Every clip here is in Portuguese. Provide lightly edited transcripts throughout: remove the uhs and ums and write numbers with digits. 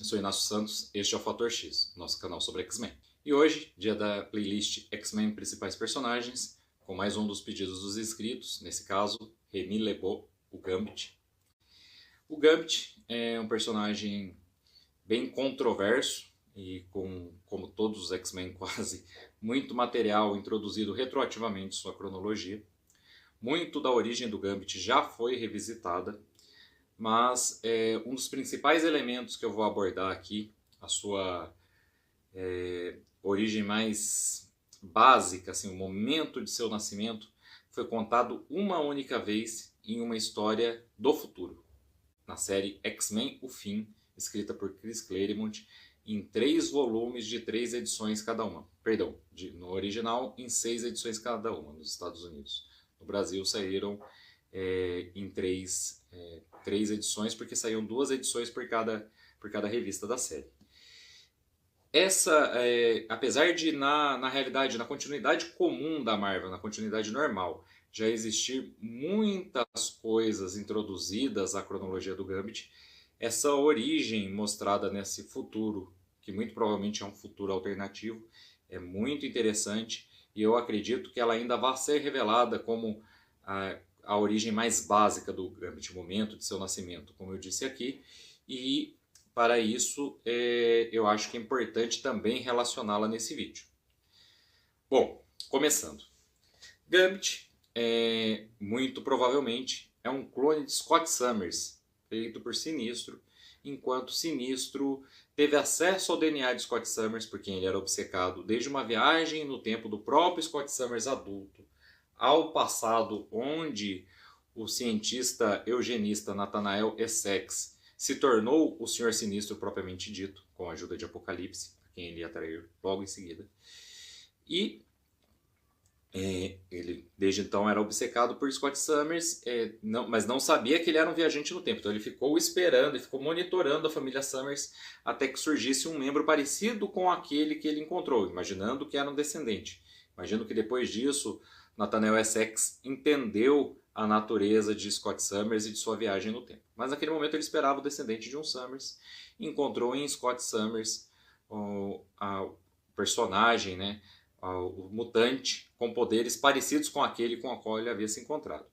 Eu sou Inácio Santos, este é o Fator X, nosso canal sobre X-Men. E hoje, dia da playlist X-Men Principais Personagens, com mais um dos pedidos dos inscritos, nesse caso, Remy Lebo, o Gambit. O Gambit é um personagem bem controverso e como todos os X-Men quase, muito material introduzido retroativamente em sua cronologia. Muito da origem do Gambit já foi revisitada, mas um dos principais elementos que eu vou abordar aqui, a sua origem mais básica, assim, o momento de seu nascimento, foi contado uma única vez em uma história do futuro, na série X-Men O Fim, escrita por Chris Claremont, em 3 volumes de 3 edições cada uma. Perdão, no original, em 6 edições cada uma, nos Estados Unidos. No Brasil saíram em 3 edições, porque saíam 2 edições por cada revista da série. Essa, apesar de na realidade, na continuidade comum da Marvel, na continuidade normal, já existir muitas coisas introduzidas à cronologia do Gambit, essa origem mostrada nesse futuro, que muito provavelmente é um futuro alternativo, é muito interessante e eu acredito que ela ainda vai ser revelada como a origem mais básica do Gambit, o momento de seu nascimento, como eu disse aqui, e para isso eu acho que é importante também relacioná-la nesse vídeo. Bom, começando. Gambit, muito provavelmente, é um clone de Scott Summers, feito por Sinistro, enquanto Sinistro teve acesso ao DNA de Scott Summers, por quem ele era obcecado, desde uma viagem no tempo do próprio Scott Summers adulto, ao passado onde o cientista eugenista Nathanael Essex se tornou o Senhor Sinistro propriamente dito, com a ajuda de Apocalipse, a quem ele ia atrair logo em seguida. E ele desde então era obcecado por Scott Summers, mas não sabia que ele era um viajante no tempo. Então ele ficou esperando e ficou monitorando a família Summers até que surgisse um membro parecido com aquele que ele encontrou, imaginando que era um descendente. Imagino que depois disso, Nathanael Essex entendeu a natureza de Scott Summers e de sua viagem no tempo. Mas naquele momento ele esperava o descendente de um Summers, encontrou em Scott Summers o personagem, né, o mutante com poderes parecidos com aquele com o qual ele havia se encontrado.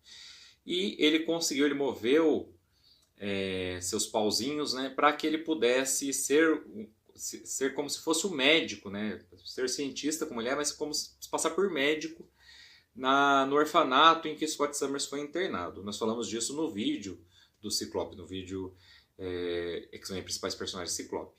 E ele moveu seus pauzinhos, né, para que ele pudesse ser como se fosse um médico, né, ser cientista como ele é, mas como se passar por médico no orfanato em que Scott Summers foi internado. Nós falamos disso no vídeo do Ciclope, no vídeo X-Men Principais Personagens Ciclope.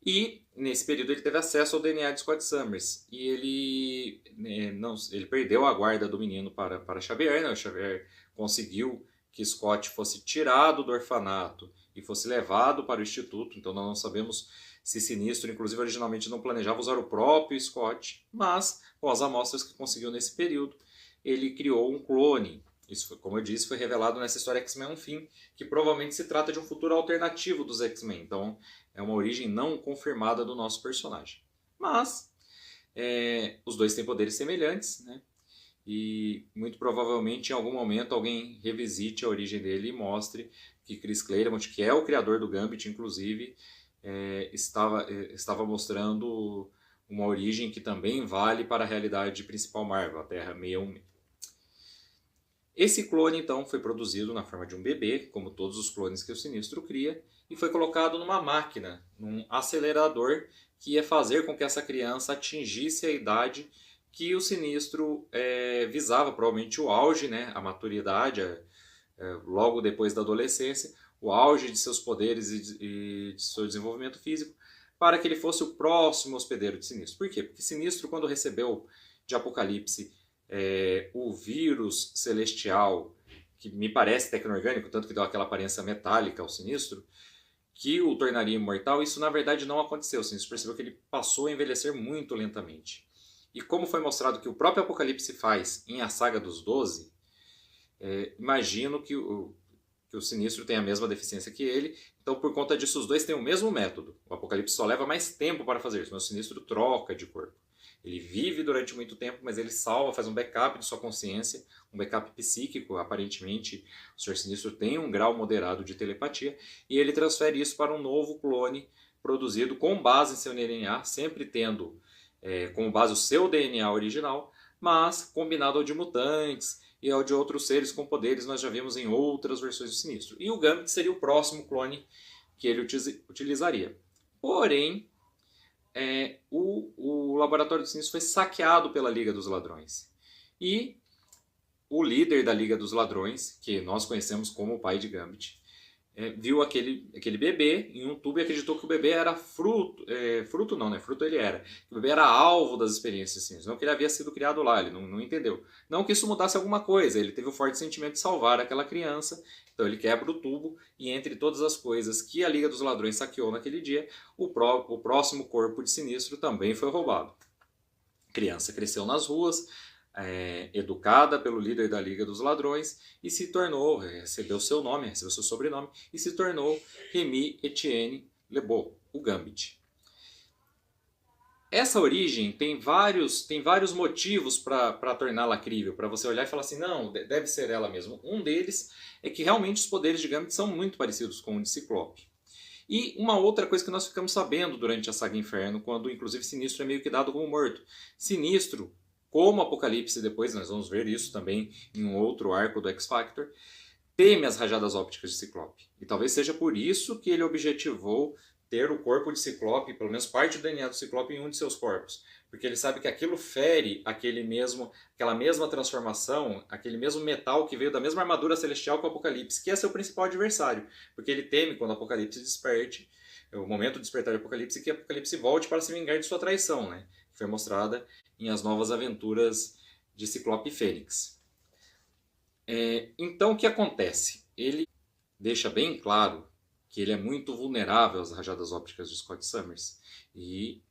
E nesse período ele teve acesso ao DNA de Scott Summers. E ele perdeu a guarda do menino para Xavier, né? O Xavier conseguiu que Scott fosse tirado do orfanato e fosse levado para o instituto. Então nós não sabemos se Sinistro, inclusive originalmente não planejava usar o próprio Scott, mas com as amostras que conseguiu nesse período, ele criou um clone. Isso, como eu disse, foi revelado nessa história X-Men Um Fim, que provavelmente se trata de um futuro alternativo dos X-Men. Então é uma origem não confirmada do nosso personagem. Mas os dois têm poderes semelhantes, né? E muito provavelmente em algum momento alguém revisite a origem dele e mostre que Chris Claremont, que é o criador do Gambit, inclusive, estava mostrando uma origem que também vale para a realidade principal Marvel, a Terra 616. Esse clone, então, foi produzido na forma de um bebê, como todos os clones que o Sinistro cria, e foi colocado numa máquina, num acelerador, que ia fazer com que essa criança atingisse a idade que o Sinistro visava, provavelmente o auge, né, a maturidade, logo depois da adolescência, o auge de seus poderes e de seu desenvolvimento físico, para que ele fosse o próximo hospedeiro de Sinistro. Por quê? Porque Sinistro, quando recebeu de Apocalipse o vírus celestial, que me parece tecno-orgânico, tanto que deu aquela aparência metálica ao Sinistro, que o tornaria imortal, isso na verdade não aconteceu. O Sinistro percebeu que ele passou a envelhecer muito lentamente. E como foi mostrado que o próprio Apocalipse faz em A Saga dos 12, imagino que o Sinistro tem a mesma deficiência que ele, então por conta disso os dois têm o mesmo método. O Apocalipse só leva mais tempo para fazer isso, mas o Sinistro troca de corpo. Ele vive durante muito tempo, mas ele salva, faz um backup de sua consciência, um backup psíquico. Aparentemente, o Senhor Sinistro tem um grau moderado de telepatia, e ele transfere isso para um novo clone produzido com base em seu DNA, sempre tendo como base o seu DNA original, mas combinado ao de mutantes e ao de outros seres com poderes, nós já vimos em outras versões do Sinistro. E o Gambit seria o próximo clone que ele utilizaria. Porém, o Laboratório do Sinistro foi saqueado pela Liga dos Ladrões. E o líder da Liga dos Ladrões, que nós conhecemos como o pai de Gambit, viu aquele bebê em um tubo e acreditou que o bebê era fruto. Fruto não, né? Fruto ele era. O bebê era alvo das experiências assim, não que ele havia sido criado lá, ele não entendeu. Não que isso mudasse alguma coisa, ele teve o forte sentimento de salvar aquela criança, então ele quebra o tubo e entre todas as coisas que a Liga dos Ladrões saqueou naquele dia, o próximo corpo de Sinistro também foi roubado. A criança cresceu nas ruas, educada pelo líder da Liga dos Ladrões e se tornou, recebeu seu nome, recebeu seu sobrenome e se tornou Remy Etienne Lebeau, o Gambit. Essa origem tem vários motivos para torná-la crível, para você olhar e falar assim, não, deve ser ela mesmo. Um deles é que realmente os poderes de Gambit são muito parecidos com o de Ciclope. E uma outra coisa que nós ficamos sabendo durante a saga Inferno, quando inclusive Sinistro é meio que dado como morto. Sinistro, como Apocalipse, depois nós vamos ver isso também em um outro arco do X-Factor, teme as rajadas ópticas de Ciclope. E talvez seja por isso que ele objetivou ter o corpo de Ciclope, pelo menos parte do DNA do Ciclope, em um de seus corpos. Porque ele sabe que aquilo fere aquela mesma transformação, aquele mesmo metal que veio da mesma armadura celestial que o Apocalipse, que é seu principal adversário. Porque ele teme quando o Apocalipse desperte, o momento de despertar do Apocalipse, que o Apocalipse volte para se vingar de sua traição, né? Que foi mostrada em As Novas Aventuras de Ciclope e Fênix. Então o que acontece? Ele deixa bem claro que ele é muito vulnerável às rajadas ópticas de Scott Summers. E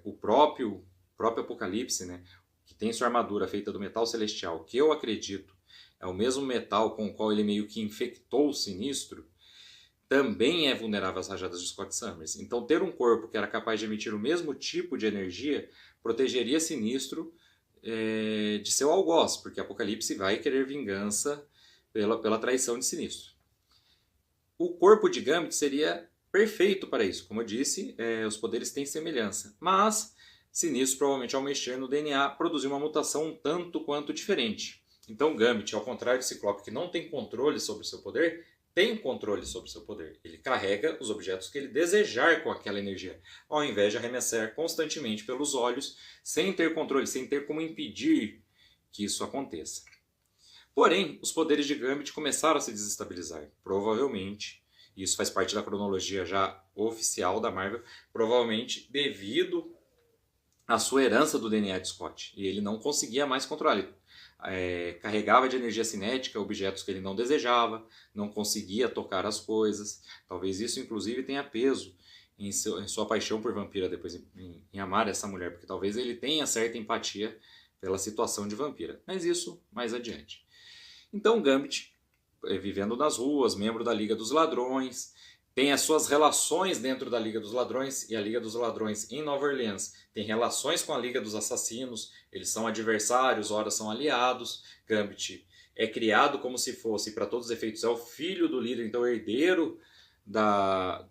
o próprio Apocalipse, né, que tem sua armadura feita do metal celestial, que eu acredito é o mesmo metal com o qual ele meio que infectou o Sinistro, também é vulnerável às rajadas de Scott Summers. Então ter um corpo que era capaz de emitir o mesmo tipo de energia protegeria Sinistro de seu algoz, porque Apocalipse vai querer vingança pela traição de Sinistro. O corpo de Gambit seria perfeito para isso. Como eu disse, os poderes têm semelhança. Mas Sinistro, provavelmente ao mexer no DNA, produziu uma mutação um tanto quanto diferente. Então Gambit, ao contrário de Ciclope, que não tem controle sobre o seu poder, tem controle sobre o seu poder. Ele carrega os objetos que ele desejar com aquela energia, ao invés de arremessar constantemente pelos olhos, sem ter controle, sem ter como impedir que isso aconteça. Porém, os poderes de Gambit começaram a se desestabilizar. Provavelmente, e isso faz parte da cronologia já oficial da Marvel, provavelmente devido à sua herança do DNA de Scott. E ele não conseguia mais controlar. Ele carregava de energia cinética objetos que ele não desejava, não conseguia tocar as coisas. Talvez isso, inclusive, tenha peso em sua paixão por Vampira, depois em amar essa mulher, porque talvez ele tenha certa empatia pela situação de Vampira. Mas isso mais adiante. Então Gambit, vivendo nas ruas, membro da Liga dos Ladrões, tem as suas relações dentro da Liga dos Ladrões, e a Liga dos Ladrões em Nova Orleans tem relações com a Liga dos Assassinos, eles são adversários, ora são aliados. Gambit é criado como se fosse, para todos os efeitos, é o filho do líder, então herdeiro da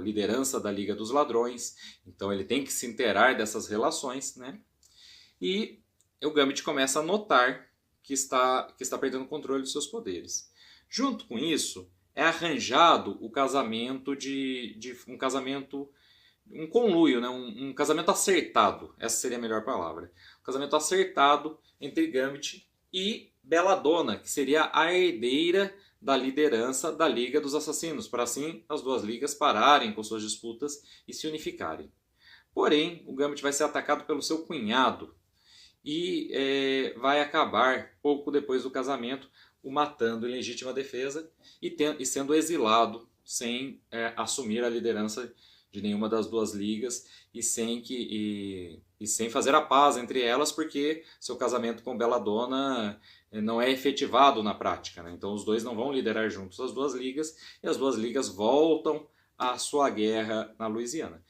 liderança da Liga dos Ladrões, então ele tem que se inteirar dessas relações, né? E o Gambit começa a notar que está perdendo o controle dos seus poderes. Junto com isso, é arranjado o casamento um conluio, né? Um casamento acertado, essa seria a melhor palavra. Um casamento acertado entre Gambit e Belladonna, que seria a herdeira da liderança da Liga dos Assassinos, para assim as duas ligas pararem com suas disputas e se unificarem. Porém, o Gambit vai ser atacado pelo seu cunhado, e vai acabar, pouco depois do casamento, o matando em legítima defesa e sendo exilado sem assumir a liderança de nenhuma das duas ligas e sem fazer a paz entre elas, porque seu casamento com Belladonna não é efetivado na prática, né? Então os dois não vão liderar juntos as duas ligas e as duas ligas voltam à sua guerra na Louisiana.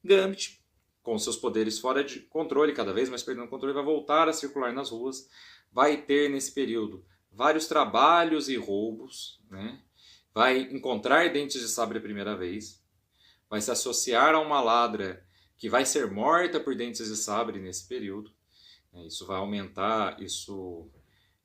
Gambit, com seus poderes fora de controle, cada vez mais perdendo controle, vai voltar a circular nas ruas, vai ter nesse período vários trabalhos e roubos, né? Vai encontrar dentes de sabre a primeira vez, vai se associar a uma ladra que vai ser morta por dentes de sabre nesse período. Isso vai aumentar, isso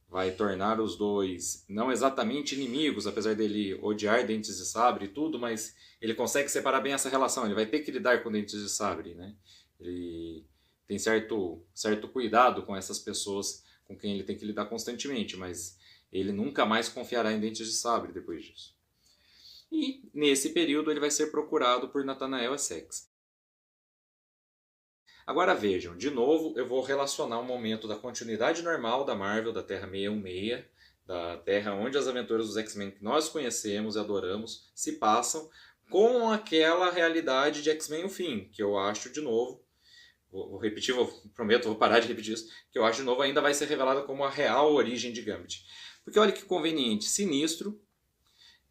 vai tornar os dois não exatamente inimigos, apesar dele odiar dentes de sabre e tudo, mas ele consegue separar bem essa relação. Ele vai ter que lidar com dentes de sabre, né? Ele tem certo cuidado com essas pessoas com quem ele tem que lidar constantemente, mas ele nunca mais confiará em dentes de sabre depois disso. E nesse período ele vai ser procurado por Nathanael Essex. Agora vejam, de novo eu vou relacionar o momento da continuidade normal da Marvel, da Terra 616, da Terra onde as aventuras dos X-Men que nós conhecemos e adoramos se passam, com aquela realidade de X-Men o Fim, que eu acho de novo, vou repetir, prometo, vou parar de repetir isso, que eu acho de novo ainda vai ser revelada como a real origem de Gambit. Porque olha que conveniente, Sinistro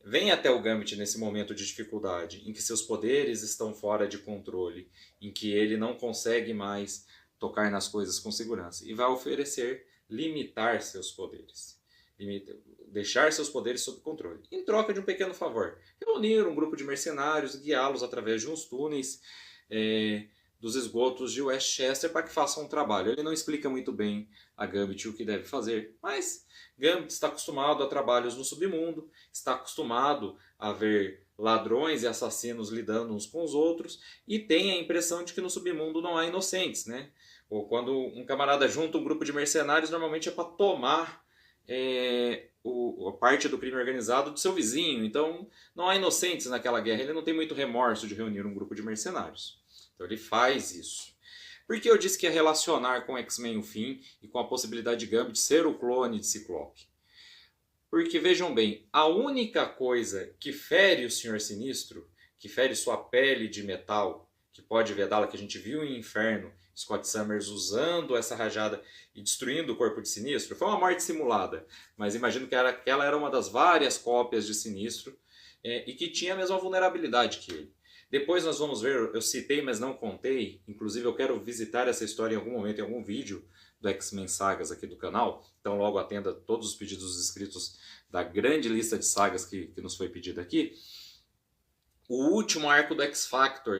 vem até o Gambit nesse momento de dificuldade, em que seus poderes estão fora de controle, em que ele não consegue mais tocar nas coisas com segurança, e vai oferecer limitar seus poderes, deixar seus poderes sob controle, em troca de um pequeno favor, reunir um grupo de mercenários, guiá-los através de uns túneis dos esgotos de Westchester para que façam um trabalho. Ele não explica muito bem a Gambit o que deve fazer, mas Gambit está acostumado a trabalhos no submundo, está acostumado a ver ladrões e assassinos lidando uns com os outros e tem a impressão de que no submundo não há inocentes, né? Ou quando um camarada junta um grupo de mercenários, normalmente é para tomar a parte do crime organizado do seu vizinho. Então não há inocentes naquela guerra. Ele não tem muito remorso de reunir um grupo de mercenários. Então ele faz isso. Por que eu disse que ia relacionar com X-Men o Fim e com a possibilidade de Gambit ser o clone de Ciclope? Porque vejam bem, a única coisa que fere o Senhor Sinistro, que fere sua pele de metal, que pode vedá-la, que a gente viu em Inferno, Scott Summers usando essa rajada e destruindo o corpo de Sinistro, foi uma morte simulada, mas imagino que aquela era uma das várias cópias de Sinistro e que tinha a mesma vulnerabilidade que ele. Depois nós vamos ver, eu citei, mas não contei, inclusive eu quero visitar essa história em algum momento, em algum vídeo do X-Men Sagas aqui do canal, então logo atenda todos os pedidos dos inscritos da grande lista de sagas que nos foi pedida aqui. O último arco do X-Factor,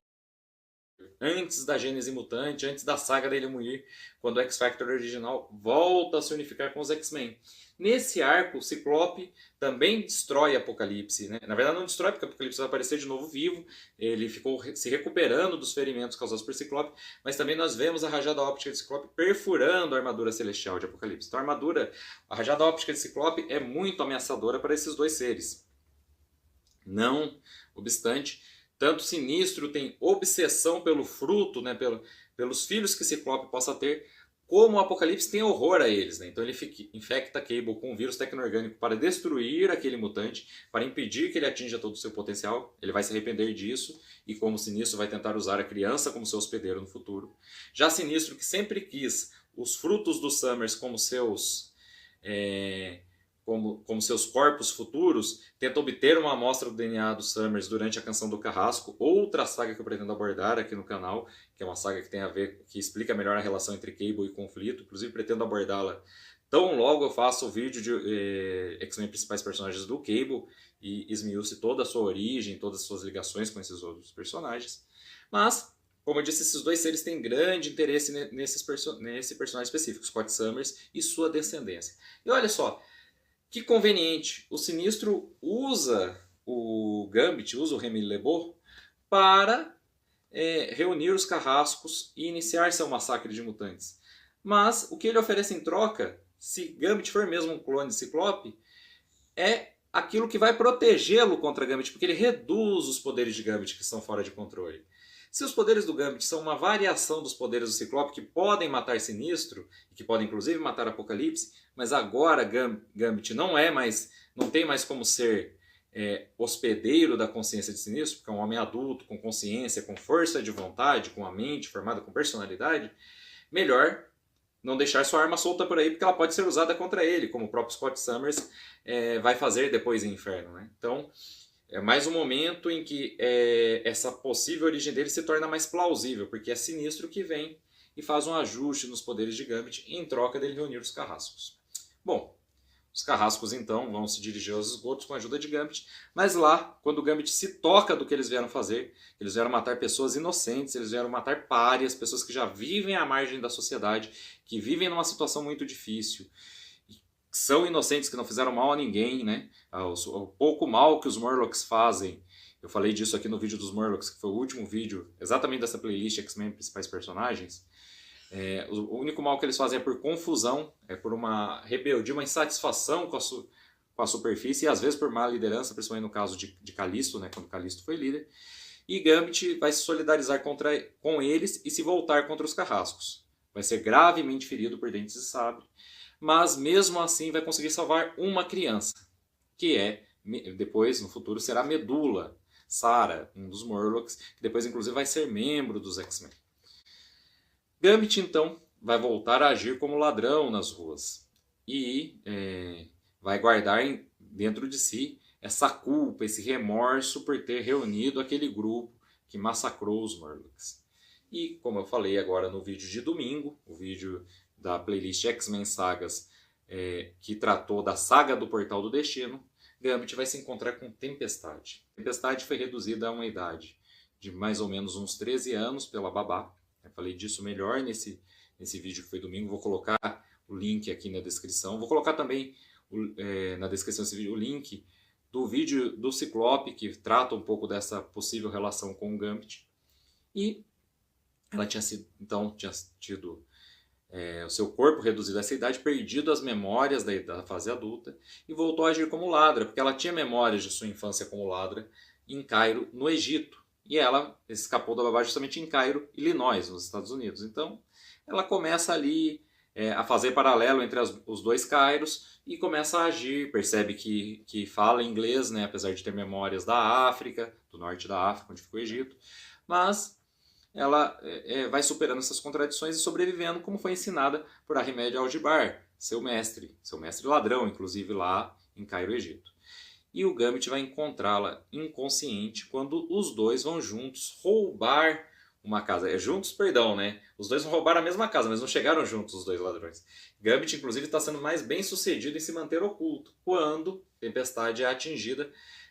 antes da Gênese Mutante, antes da saga da Ilha Muir, quando o X-Factor original volta a se unificar com os X-Men. Nesse arco, o Ciclope também destrói Apocalipse, né? Na verdade não destrói, porque Apocalipse vai aparecer de novo vivo, ele ficou se recuperando dos ferimentos causados por Ciclope, mas também nós vemos a rajada óptica de Ciclope perfurando a armadura celestial de Apocalipse. Então a rajada óptica de Ciclope é muito ameaçadora para esses dois seres. Não obstante, tanto Sinistro tem obsessão pelo fruto, né, pelos filhos que Ciclope possa ter, como o Apocalipse tem horror a eles. Né? Então ele infecta Cable com um vírus tecno-orgânico para destruir aquele mutante, para impedir que ele atinja todo o seu potencial. Ele vai se arrepender disso, e como Sinistro vai tentar usar a criança como seu hospedeiro no futuro. Já Sinistro, que sempre quis os frutos dos Summers como seus... Como seus corpos futuros, tenta obter uma amostra do DNA dos Summers durante a Canção do Carrasco, outra saga que eu pretendo abordar aqui no canal, que é uma saga que tem a ver, que explica melhor a relação entre Cable e conflito, inclusive pretendo abordá-la tão logo eu faço o vídeo de X-Men principais personagens do Cable e esmiúce toda a sua origem, todas as suas ligações com esses outros personagens. Mas, como eu disse, esses dois seres têm grande interesse nesse personagem específico, Scott Summers e sua descendência. E olha só, que conveniente, o Sinistro usa o Gambit, usa o Remy LeBeau para reunir os carrascos e iniciar seu massacre de mutantes. Mas o que ele oferece em troca, se Gambit for mesmo um clone de Ciclope, é aquilo que vai protegê-lo contra Gambit, porque ele reduz os poderes de Gambit que estão fora de controle. Se os poderes do Gambit são uma variação dos poderes do Ciclope que podem matar Sinistro, e que podem inclusive matar Apocalipse, mas agora Gambit não tem mais como ser hospedeiro da consciência de Sinistro, porque é um homem adulto, com consciência, com força de vontade, com a mente formada com personalidade, melhor não deixar sua arma solta por aí, porque ela pode ser usada contra ele, como o próprio Scott Summers vai fazer depois em Inferno. Né? Então, é mais um momento em que essa possível origem dele se torna mais plausível, porque é Sinistro que vem e faz um ajuste nos poderes de Gambit em troca dele reunir os carrascos. Bom, os carrascos então vão se dirigir aos esgotos com a ajuda de Gambit, mas lá, quando o Gambit se toca do que eles vieram fazer, eles vieram matar pessoas inocentes, eles vieram matar párias, pessoas que já vivem à margem da sociedade, que vivem numa situação muito difícil, são inocentes, que não fizeram mal a ninguém, né? O pouco mal que os Murlocs fazem, eu falei disso aqui no vídeo dos Murlocs, que foi o último vídeo exatamente dessa playlist X-Men Principais Personagens. O único mal que eles fazem é por confusão, é por uma rebeldia, uma insatisfação com a superfície, e às vezes por má liderança, principalmente no caso de Callisto, né, quando Callisto foi líder. E Gambit vai se solidarizar com eles e se voltar contra os carrascos. Vai ser gravemente ferido por Dentes de Sabre, mas mesmo assim vai conseguir salvar uma criança, que depois, no futuro, será Medula, Sarah, um dos Murlocs, que depois inclusive vai ser membro dos X-Men. Gambit, então, vai voltar a agir como ladrão nas ruas e vai guardar dentro de si essa culpa, esse remorso por ter reunido aquele grupo que massacrou os Murlocs. E, como eu falei agora no vídeo de domingo, o vídeo da playlist X-Men Sagas, que tratou da saga do Portal do Destino, Gambit vai se encontrar com Tempestade. Tempestade foi reduzida a uma idade de mais ou menos uns 13 anos pela babá. Eu falei disso melhor nesse vídeo que foi domingo. Vou colocar o link aqui na descrição. Vou colocar também na descrição desse vídeo o link do vídeo do Ciclope, que trata um pouco dessa possível relação com o Gambit. E ela tinha tido o seu corpo reduzido a essa idade, perdido as memórias da fase adulta e voltou a agir como ladra, porque ela tinha memórias de sua infância como ladra em Cairo, no Egito. E ela escapou da babá justamente em Cairo, Illinois, nos Estados Unidos. Então, ela começa ali a fazer paralelo entre os dois Cairos e começa a agir. Percebe que fala inglês, né, apesar de ter memórias da África, do norte da África, onde ficou o Egito. Mas ela vai superando essas contradições e sobrevivendo como foi ensinada por Ahmed Algibar, seu mestre ladrão, inclusive lá em Cairo, Egito. E o Gambit vai encontrá-la inconsciente quando os dois vão juntos roubar uma casa. Juntos, perdão, né? Os dois vão roubar a mesma casa, mas não chegaram juntos os dois ladrões. Gambit, inclusive, está sendo mais bem sucedido em se manter oculto, quando Tempestade é atingida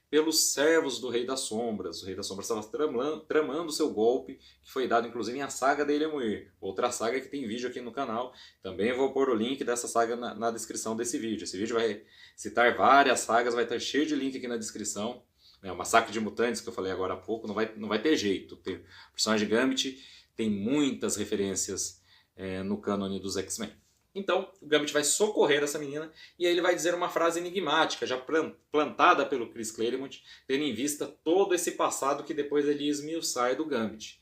pelos servos do Rei das Sombras. O Rei das Sombras estava tramando seu golpe, que foi dado inclusive em A Saga de Elemuir, outra saga que tem vídeo aqui no canal. Também vou pôr o link dessa saga na descrição desse vídeo. Esse vídeo vai citar várias sagas, vai estar cheio de link aqui na descrição. O Massacre de Mutantes, que eu falei agora há pouco, não vai ter jeito. O personagem Gambit tem muitas referências no cânone dos X-Men. Então, o Gambit vai socorrer essa menina e aí ele vai dizer uma frase enigmática, já plantada pelo Chris Claremont, tendo em vista todo esse passado que depois ele ia esmiuçar do Gambit.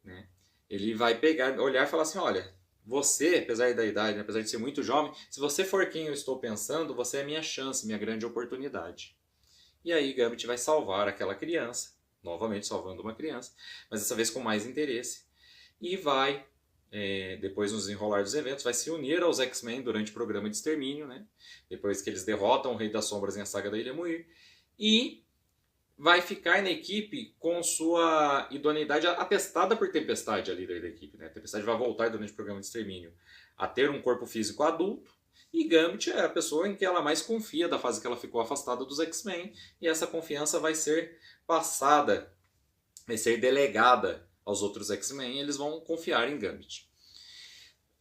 Né? Ele vai olhar e falar assim, olha, você, apesar da idade, né, apesar de ser muito jovem, se você for quem eu estou pensando, você é minha chance, minha grande oportunidade. E aí Gambit vai salvar aquela criança, novamente salvando uma criança, mas dessa vez com mais interesse, e vai... depois no desenrolar dos eventos, vai se unir aos X-Men durante o programa de extermínio, né? Depois que eles derrotam o Rei das Sombras em A Saga da Ilha Muir, e vai ficar na equipe com sua idoneidade atestada por Tempestade, a líder da equipe. Né? Tempestade vai voltar durante o programa de extermínio a ter um corpo físico adulto, e Gambit é a pessoa em que ela mais confia da fase que ela ficou afastada dos X-Men, e essa confiança vai ser passada, vai ser delegada aos outros X-Men, eles vão confiar em Gambit.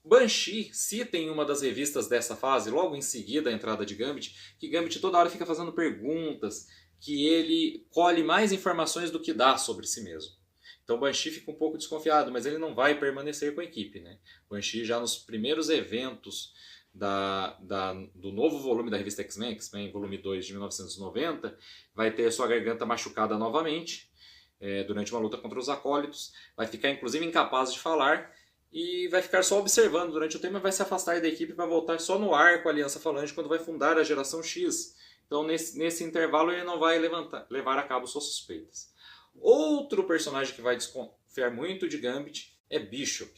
Banshee cita em uma das revistas dessa fase, logo em seguida a entrada de Gambit, que Gambit toda hora fica fazendo perguntas, que ele colhe mais informações do que dá sobre si mesmo. Então Banshee fica um pouco desconfiado, mas ele não vai permanecer com a equipe. Né? Banshee já nos primeiros eventos do novo volume da revista X-Men, X-Men volume 2 de 1990, vai ter sua garganta machucada novamente, durante uma luta contra os acólitos, vai ficar inclusive incapaz de falar e vai ficar só observando durante o tempo e vai se afastar da equipe para voltar só no arco Aliança Falange quando vai fundar a Geração X. Então nesse intervalo ele não vai levar a cabo suas suspeitas. Outro personagem que vai desconfiar muito de Gambit é Bishop.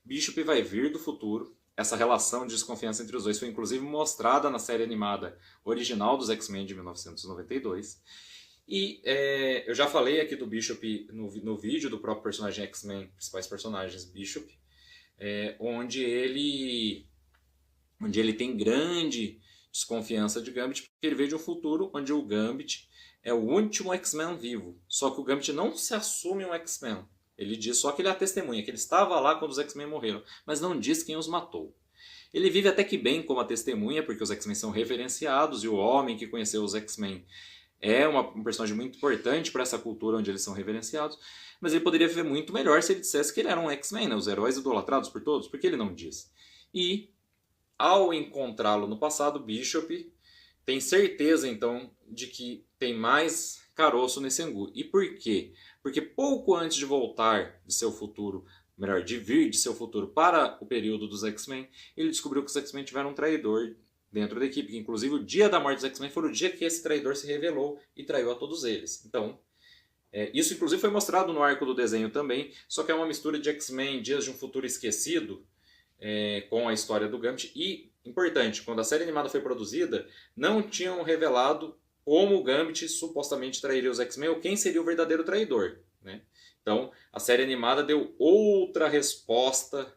Bishop vai vir do futuro. Essa relação de desconfiança entre os dois foi inclusive mostrada na série animada original dos X-Men de 1992. E eu já falei aqui do Bishop no vídeo do próprio personagem X-Men, principais personagens Bishop, onde ele tem grande desconfiança de Gambit, porque ele veio de um futuro onde o Gambit é o último X-Men vivo. Só que o Gambit não se assume um X-Men. Ele diz só que ele é a testemunha, que ele estava lá quando os X-Men morreram, mas não diz quem os matou. Ele vive até que bem como a testemunha, porque os X-Men são referenciados e o homem que conheceu os X-Men é um personagem muito importante para essa cultura onde eles são reverenciados, mas ele poderia viver muito melhor se ele dissesse que ele era um X-Men, né? Os heróis idolatrados por todos, porque ele não diz. E, ao encontrá-lo no passado, Bishop tem certeza, então, de que tem mais caroço nesse angu. E por quê? Porque pouco antes de voltar de seu futuro, melhor, de vir de seu futuro para o período dos X-Men, ele descobriu que os X-Men tiveram um traidor dentro da equipe, que inclusive o dia da morte dos X-Men foi o dia que esse traidor se revelou e traiu a todos eles. Então, isso inclusive foi mostrado no arco do desenho também, só que é uma mistura de X-Men, Dias de um Futuro Esquecido, com a história do Gambit. E, importante, quando a série animada foi produzida, não tinham revelado como o Gambit supostamente trairia os X-Men ou quem seria o verdadeiro traidor, né? Então, a série animada deu outra resposta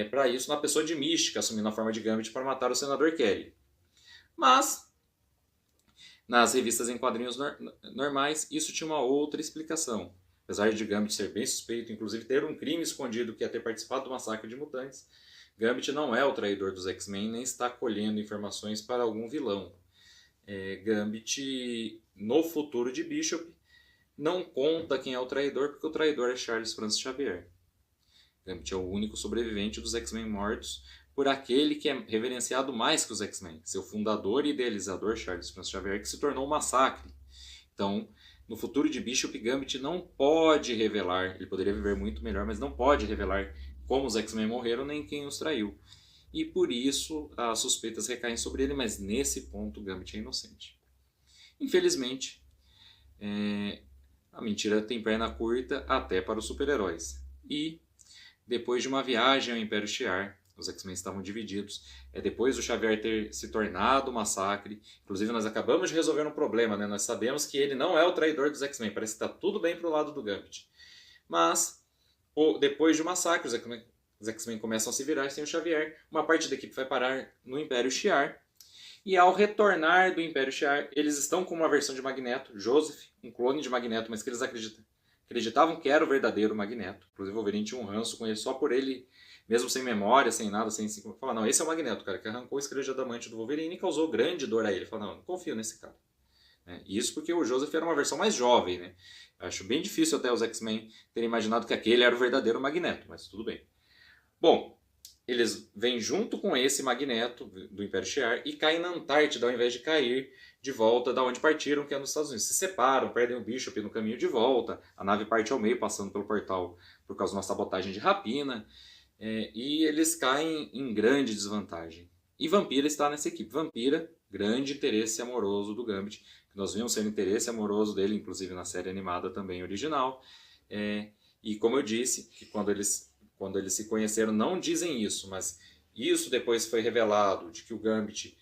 para isso na pessoa de Mística, assumindo a forma de Gambit para matar o Senador Kelly. Mas, nas revistas em quadrinhos normais, isso tinha uma outra explicação. Apesar de Gambit ser bem suspeito, inclusive ter um crime escondido que ia ter participado do massacre de mutantes, Gambit não é o traidor dos X-Men, nem está colhendo informações para algum vilão. Gambit, no futuro de Bishop, não conta quem é o traidor, porque o traidor é Charles Francis Xavier. Gambit é o único sobrevivente dos X-Men mortos por aquele que é reverenciado mais que os X-Men, seu fundador e idealizador, Charles Francis Xavier, que se tornou um massacre. Então, no futuro de Bishop, Gambit não pode revelar, ele poderia viver muito melhor, mas não pode revelar como os X-Men morreram nem quem os traiu. E por isso as suspeitas recaem sobre ele, mas nesse ponto Gambit é inocente. Infelizmente, a mentira tem perna curta até para os super-heróis. E depois de uma viagem ao Império Shi'ar, os X-Men estavam divididos. Depois do Xavier ter se tornado um massacre. Inclusive, nós acabamos de resolver um problema, né? Nós sabemos que ele não é o traidor dos X-Men. Parece que está tudo bem pro lado do Gambit. Mas, depois de um massacre, os X-Men começam a se virar sem o Xavier. Uma parte da equipe vai parar no Império Shi'ar. E ao retornar do Império Shi'ar, eles estão com uma versão de Magneto, Joseph, um clone de Magneto, mas que eles acreditavam que era o verdadeiro Magneto. Inclusive o Wolverine tinha um ranço com ele só por ele, mesmo sem memória, sem nada, sem falar, não, esse é o Magneto, cara, que arrancou o esqueleto de adamante do Wolverine e causou grande dor a ele. Ele falou, não confio nesse cara. Isso porque o Joseph era uma versão mais jovem, né? Acho bem difícil até os X-Men terem imaginado que aquele era o verdadeiro Magneto, mas tudo bem. Bom, eles vêm junto com esse Magneto do Império Shi'ar e caem na Antártida ao invés de cair de volta da onde partiram, que é nos Estados Unidos. Se separam, perdem o Bishop no caminho de volta, a nave parte ao meio, passando pelo portal por causa de uma sabotagem de rapina, e eles caem em grande desvantagem. E Vampira está nessa equipe. Vampira, grande interesse amoroso do Gambit, que nós vimos ser o interesse amoroso dele, inclusive na série animada também original. E como eu disse, que quando eles se conheceram, não dizem isso, mas isso depois foi revelado, de que o Gambit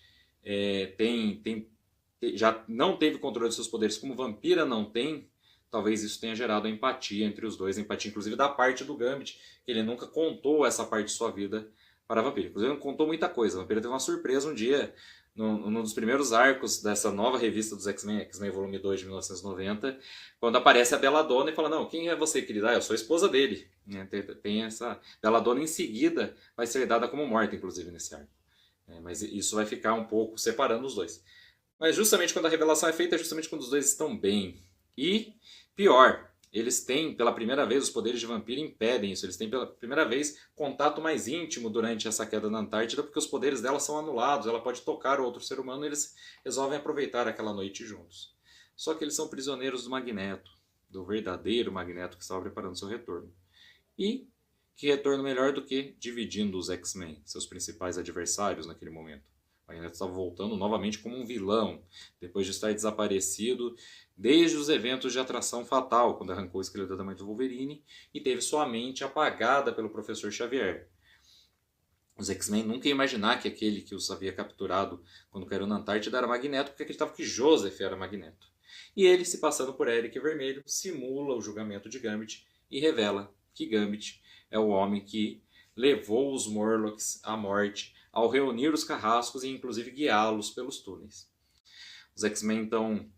já não teve controle de seus poderes como Vampira não tem. Talvez isso tenha gerado a empatia entre os dois, a empatia inclusive da parte do Gambit, que ele nunca contou essa parte de sua vida para a Vampira. Inclusive ele não contou muita coisa. A Vampira teve uma surpresa um dia, num dos primeiros arcos dessa nova revista dos X-Men, X-Men Volume 2 de 1990, quando aparece a Belladonna e fala, não, quem é você, querida? Eu sou a esposa dele. Tem essa... Belladonna em seguida vai ser dada como morta, inclusive, nesse arco. Mas isso vai ficar um pouco separando os dois. Mas justamente quando a revelação é feita, é justamente quando os dois estão bem. E, pior, eles têm, pela primeira vez, os poderes de Vampira impedem isso. Eles têm, pela primeira vez, contato mais íntimo durante essa queda na Antártida, porque os poderes dela são anulados. Ela pode tocar outro ser humano e eles resolvem aproveitar aquela noite juntos. Só que eles são prisioneiros do Magneto, do verdadeiro Magneto que estava preparando seu retorno. E que retorno melhor do que dividindo os X-Men, seus principais adversários naquele momento. O Magneto estava voltando novamente como um vilão, depois de estar desaparecido desde os eventos de Atração Fatal, quando arrancou o esqueleto da mãe do Wolverine e teve sua mente apagada pelo Professor Xavier. Os X-Men nunca iam imaginar que aquele que os havia capturado quando caiu na Antártida era Magneto, porque acreditavam que Joseph era Magneto. E ele, se passando por Eric Vermelho, simula o julgamento de Gambit e revela que Gambit é o homem que levou os Morlocks à morte ao reunir os carrascos e inclusive guiá-los pelos túneis. Os X-Men então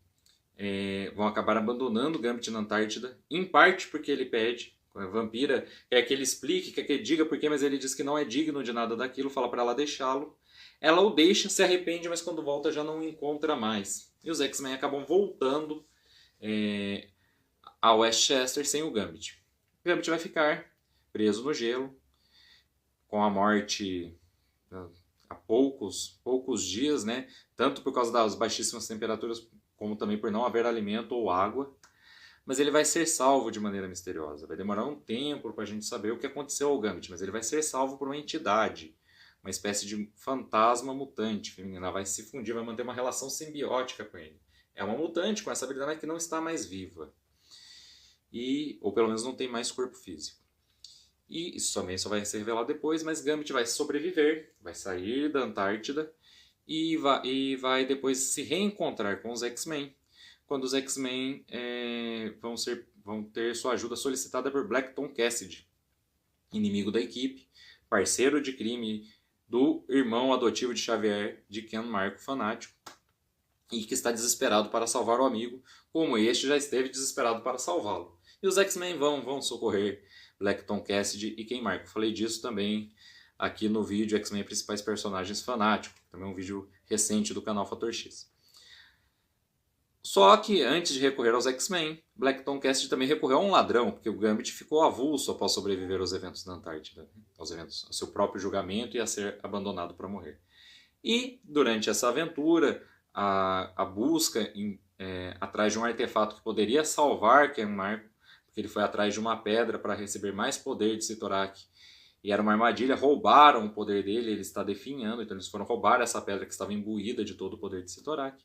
vão acabar abandonando Gambit na Antártida, em parte porque ele pede, a Vampira quer que ele explique, quer que ele diga porquê, mas ele diz que não é digno de nada daquilo, fala para ela deixá-lo. Ela o deixa, se arrepende, mas quando volta já não o encontra mais. E os X-Men acabam voltando a Westchester sem o Gambit. O Gambit vai ficar preso no gelo, com a morte há poucos dias, né? Tanto por causa das baixíssimas temperaturas, como também por não haver alimento ou água. Mas ele vai ser salvo de maneira misteriosa. Vai demorar um tempo para a gente saber o que aconteceu ao Gambit, mas ele vai ser salvo por uma entidade, uma espécie de fantasma mutante feminina. Ela vai se fundir, vai manter uma relação simbiótica com ele. É uma mutante com essa habilidade que não está mais viva. Ou pelo menos não tem mais corpo físico. E isso também só vai ser revelado depois, mas Gambit vai sobreviver, vai sair da Antártida e vai depois se reencontrar com os X-Men, quando os X-Men vão ter sua ajuda solicitada por Black Tom Cassidy, inimigo da equipe, parceiro de crime do irmão adotivo de Xavier, de Ken Marco Fanático, e que está desesperado para salvar o amigo, como este já esteve desesperado para salvá-lo. E os X-Men vão socorrer Black Tom Cassidy e Ken Marco. Falei disso também aqui no vídeo X-Men Principais Personagens Fanático, também um vídeo recente do canal Fator X. Só que antes de recorrer aos X-Men, Black Tom Cassidy também recorreu a um ladrão, porque o Gambit ficou avulso após sobreviver aos eventos da Antártida, ao seu próprio julgamento e a ser abandonado para morrer. E durante essa aventura, a busca atrás de um artefato que poderia salvar Ken Marco, porque ele foi atrás de uma pedra para receber mais poder de Sitorak, e era uma armadilha, roubaram o poder dele, ele está definhando, então eles foram roubar essa pedra que estava imbuída de todo o poder de Sitorak.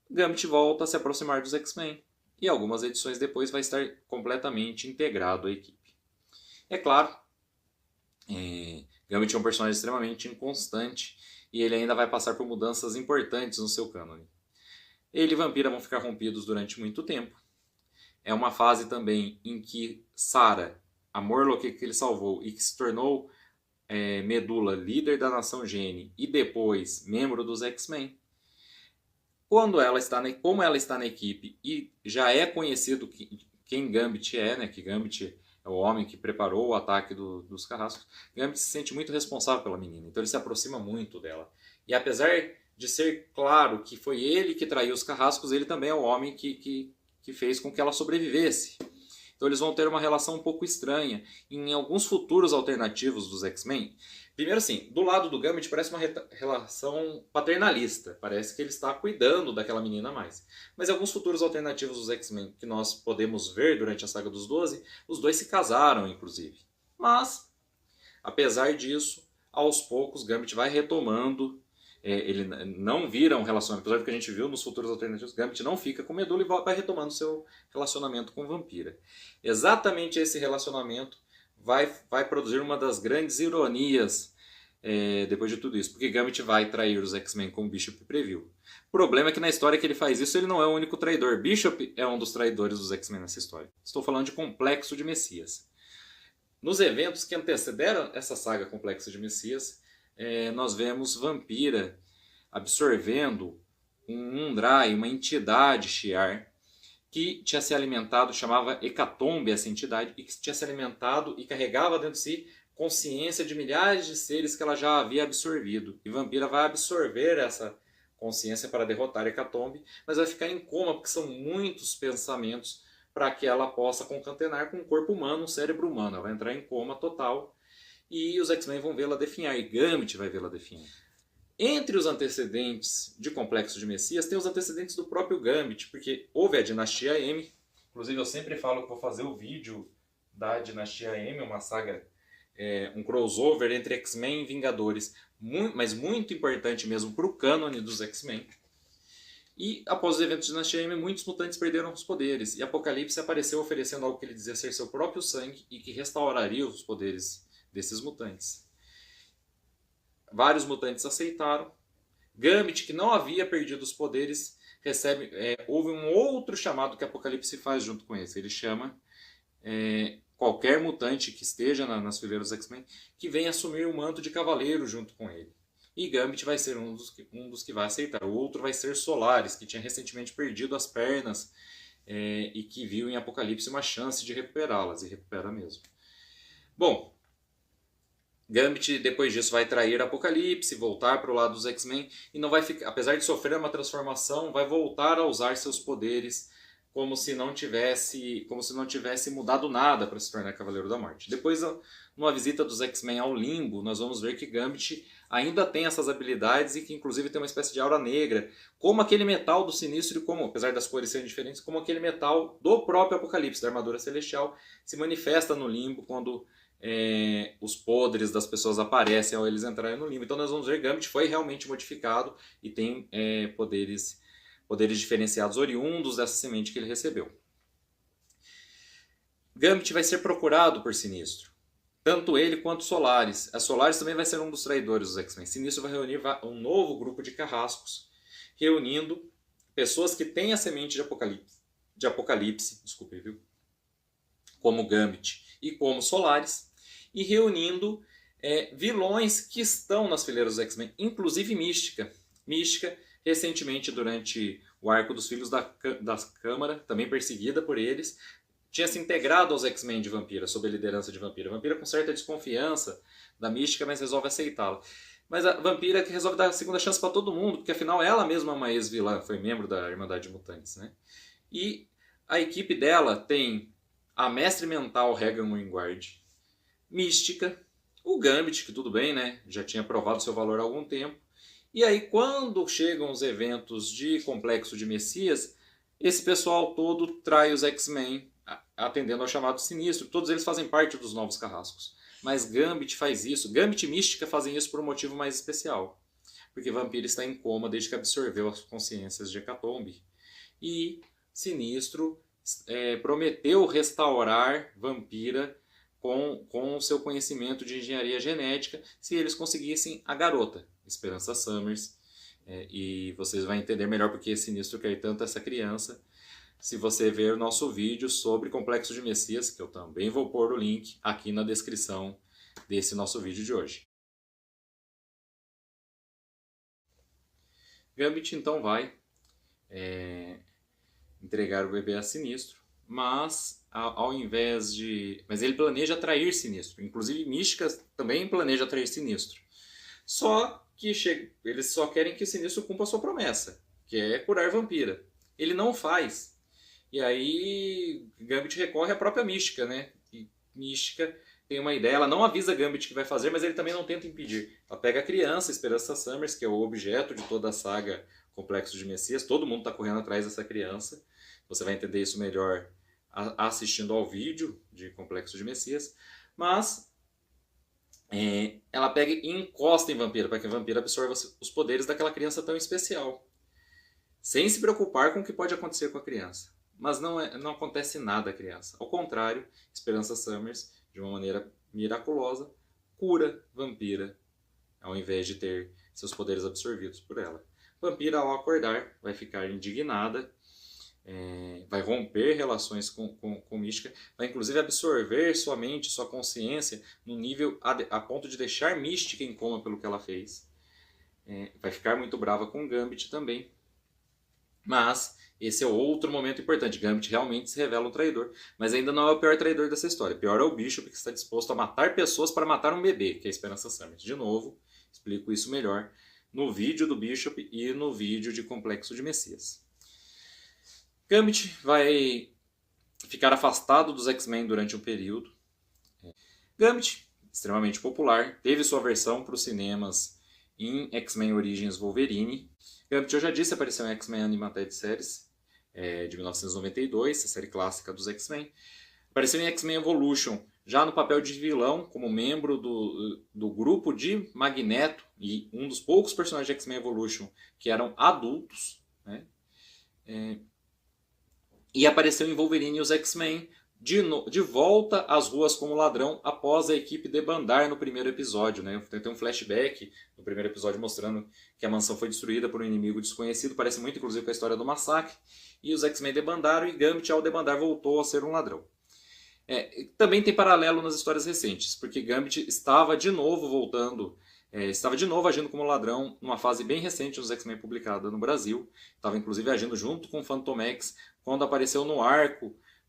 Gambit volta a se aproximar dos X-Men, e algumas edições depois vai estar completamente integrado à equipe. É claro, Gambit é um personagem extremamente inconstante, e ele ainda vai passar por mudanças importantes no seu cânone. Ele e Vampira vão ficar rompidos durante muito tempo. É uma fase também em que Sarah, a Morlock que ele salvou e que se tornou Medula, líder da nação Gene e depois membro dos X-Men, como ela está na equipe e já é conhecido quem Gambit é, né, que Gambit é o homem que preparou o ataque dos carrascos, Gambit se sente muito responsável pela menina, então ele se aproxima muito dela. E apesar de ser claro que foi ele que traiu os carrascos, ele também é o homem que fez com que ela sobrevivesse. Então eles vão ter uma relação um pouco estranha. Em alguns futuros alternativos dos X-Men, primeiro assim, do lado do Gambit parece uma relação paternalista. Parece que ele está cuidando daquela menina mais. Mas em alguns futuros alternativos dos X-Men que nós podemos ver durante a saga dos 12, os dois se casaram, inclusive. Mas, apesar disso, aos poucos Gambit vai retomando. Ele não vira um relacionamento, apesar do que a gente viu nos futuros alternativos, Gambit não fica com Medula e vai retomando seu relacionamento com Vampira. Exatamente esse relacionamento vai produzir uma das grandes ironias depois de tudo isso, porque Gambit vai trair os X-Men como Bishop previu. O problema é que na história que ele faz isso, ele não é o único traidor. Bishop é um dos traidores dos X-Men nessa história. Estou falando de Complexo de Messias. Nos eventos que antecederam essa saga Complexo de Messias, nós vemos Vampira absorvendo um Undrai, uma entidade Shi'ar, que tinha se alimentado, chamava Hecatombe essa entidade, e que tinha se alimentado e carregava dentro de si consciência de milhares de seres que ela já havia absorvido. E Vampira vai absorver essa consciência para derrotar Hecatombe, mas vai ficar em coma, porque são muitos pensamentos para que ela possa concatenar com um corpo humano, um cérebro humano. Ela vai entrar em coma total. E os X-Men vão vê-la definhar, e Gambit vai vê-la definhar. Entre os antecedentes de Complexo de Messias, tem os antecedentes do próprio Gambit, porque houve a Dinastia M. Inclusive eu sempre falo que vou fazer o vídeo da Dinastia M, uma saga, um crossover entre X-Men e Vingadores, mas muito importante mesmo para o cânone dos X-Men. E após os eventos de Dinastia M, muitos mutantes perderam os poderes, e Apocalipse apareceu oferecendo algo que ele dizia ser seu próprio sangue e que restauraria os poderes desses mutantes. Vários mutantes aceitaram. Gambit, que não havia perdido os poderes, houve um outro chamado que Apocalipse faz junto com esse. Ele chama qualquer mutante que esteja nas fileiras dos X-Men que venha assumir o manto de cavaleiro junto com ele. E Gambit vai ser um dos que vai aceitar. O outro vai ser Solaris, que tinha recentemente perdido as pernas e que viu em Apocalipse uma chance de recuperá-las, e recupera mesmo. Bom, Gambit depois disso vai trair Apocalipse, voltar para o lado dos X-Men e não vai ficar, apesar de sofrer uma transformação, vai voltar a usar seus poderes como se não tivesse mudado nada para se tornar Cavaleiro da Morte. Depois, numa visita dos X-Men ao Limbo, nós vamos ver que Gambit ainda tem essas habilidades e que inclusive tem uma espécie de aura negra, como aquele metal do Sinistro e como, apesar das cores serem diferentes, como aquele metal do próprio Apocalipse, da armadura celestial, se manifesta no Limbo quando os poderes das pessoas aparecem ao eles entrarem no Limbo. Então nós vamos ver que Gambit foi realmente modificado e tem poderes diferenciados oriundos dessa semente que ele recebeu. Gambit vai ser procurado por Sinistro. Tanto ele quanto Solaris. A Solaris também vai ser um dos traidores dos X-Men. Sinistro vai reunir um novo grupo de carrascos, reunindo pessoas que têm a semente de Apocalipse, desculpe, viu? Como Gambit e como Solaris, e reunindo vilões que estão nas fileiras dos X-Men, inclusive Mística. Mística, recentemente, durante o arco dos Filhos da Câmara, também perseguida por eles, tinha se integrado aos X-Men de Vampira, sob a liderança de Vampira. Vampira com certa desconfiança da Mística, mas resolve aceitá-la. Mas a Vampira que resolve dar a segunda chance para todo mundo, porque afinal ela mesma é uma ex-vilã, foi membro da Irmandade de Mutantes, né? E a equipe dela tem a Mestre Mental Regan Wingard, Mística, o Gambit, que tudo bem, né? Já tinha provado seu valor há algum tempo. E aí, quando chegam os eventos de Complexo de Messias, esse pessoal todo trai os X-Men, atendendo ao chamado Sinistro. Todos eles fazem parte dos Novos Carrascos. Mas Gambit faz isso. Gambit e Mística fazem isso por um motivo mais especial. Porque Vampira está em coma desde que absorveu as consciências de Hecatombe. E Sinistro prometeu restaurar Vampira com o seu conhecimento de engenharia genética se eles conseguissem a garota, Esperança Summers. E vocês vão entender melhor porque Sinistro quer tanto essa criança se você ver o nosso vídeo sobre Complexo de Messias, que eu também vou pôr o link aqui na descrição desse nosso vídeo de hoje. Gambit então vai entregar o bebê a Sinistro, mas ao invés de... Mas ele planeja trair Sinistro, inclusive Mística também planeja trair Sinistro. Só que eles só querem que Sinistro cumpra a sua promessa, que é curar Vampira. Ele não faz. E aí Gambit recorre à própria Mística, né? E Mística tem uma ideia, ela não avisa Gambit que vai fazer, mas ele também não tenta impedir. Ela pega a criança, Esperança Summers, que é o objeto de toda a saga Complexo de Messias. Todo mundo está correndo atrás dessa criança. Você vai entender isso melhor assistindo ao vídeo de Complexo de Messias. Mas ela pega e encosta em Vampira, para que a Vampira absorva os poderes daquela criança tão especial. Sem se preocupar com o que pode acontecer com a criança. Mas não acontece nada à criança. Ao contrário, Esperança Summers, de uma maneira miraculosa, cura Vampira, ao invés de ter seus poderes absorvidos por ela. Vampira, ao acordar, vai ficar indignada, vai romper relações com Mística, vai inclusive absorver sua mente, sua consciência, no nível a ponto de deixar Mística em coma pelo que ela fez. Vai ficar muito brava com Gambit também. Mas esse é outro momento importante. Gambit realmente se revela um traidor. Mas ainda não é o pior traidor dessa história. O pior é o Bishop, que está disposto a matar pessoas para matar um bebê, que é a Esperança Summers. De novo, explico isso melhor no vídeo do Bishop e no vídeo de Complexo de Messias. Gambit vai ficar afastado dos X-Men durante um período. Gambit, extremamente popular, teve sua versão para os cinemas em X-Men Origins Wolverine. Gambit, eu já disse, apareceu em X-Men Animated Series, de 1992, a série clássica dos X-Men. Apareceu em X-Men Evolution, já no papel de vilão, como membro do grupo de Magneto, e um dos poucos personagens de X-Men Evolution que eram adultos, né? E apareceu em Wolverine e os X-Men, de volta às ruas como ladrão após a equipe debandar no primeiro episódio, né? Tem um flashback no primeiro episódio mostrando que a mansão foi destruída por um inimigo desconhecido, parece muito inclusive com a história do massacre, e os X-Men debandaram e Gambit ao debandar voltou a ser um ladrão. Também tem paralelo nas histórias recentes, porque Gambit estava de novo agindo como ladrão numa fase bem recente dos X-Men publicada no Brasil, estava inclusive agindo junto com o Fantomex quando apareceu no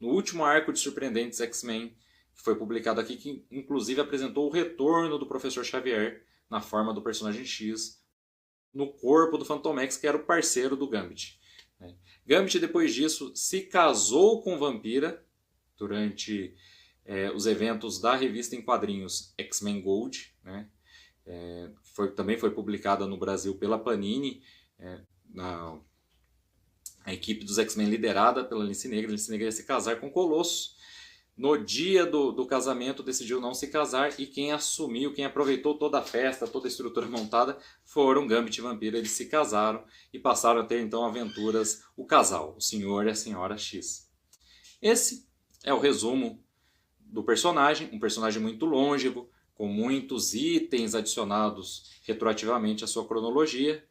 último arco de Surpreendentes X-Men, que foi publicado aqui, que inclusive apresentou o retorno do Professor Xavier na forma do personagem X, no corpo do Fantomex, que era o parceiro do Gambit. Gambit, depois disso, se casou com Vampira durante os eventos da revista em quadrinhos X-Men Gold, né? Também foi publicada no Brasil pela Panini, a equipe dos X-Men liderada pela Lince Negra. A Lince Negra ia se casar com o Colosso. No dia do casamento decidiu não se casar, e quem aproveitou toda a festa, toda a estrutura montada, foram Gambit e Vampira. Eles se casaram e passaram a ter então aventuras, o casal, o Senhor e a Senhora X. Esse é o resumo do personagem, um personagem muito longevo, com muitos itens adicionados retroativamente à sua cronologia.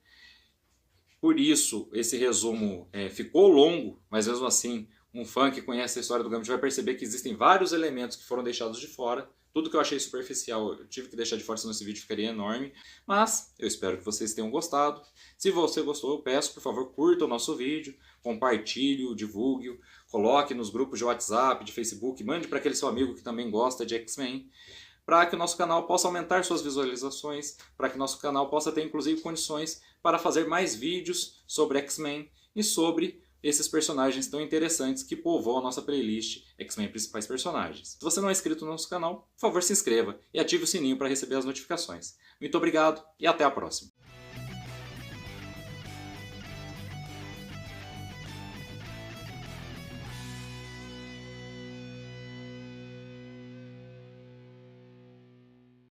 Por isso, esse resumo ficou longo, mas mesmo assim, um fã que conhece a história do Gambit vai perceber que existem vários elementos que foram deixados de fora. Tudo que eu achei superficial eu tive que deixar de fora, senão esse vídeo ficaria enorme. Mas eu espero que vocês tenham gostado. Se você gostou, eu peço, por favor, curta o nosso vídeo, compartilhe, divulgue, coloque nos grupos de WhatsApp, de Facebook, mande para aquele seu amigo que também gosta de X-Men, para que o nosso canal possa aumentar suas visualizações, para que o nosso canal possa ter inclusive condições para fazer mais vídeos sobre X-Men e sobre esses personagens tão interessantes que povoam a nossa playlist X-Men Principais Personagens. Se você não é inscrito no nosso canal, por favor se inscreva e ative o sininho para receber as notificações. Muito obrigado e até a próxima!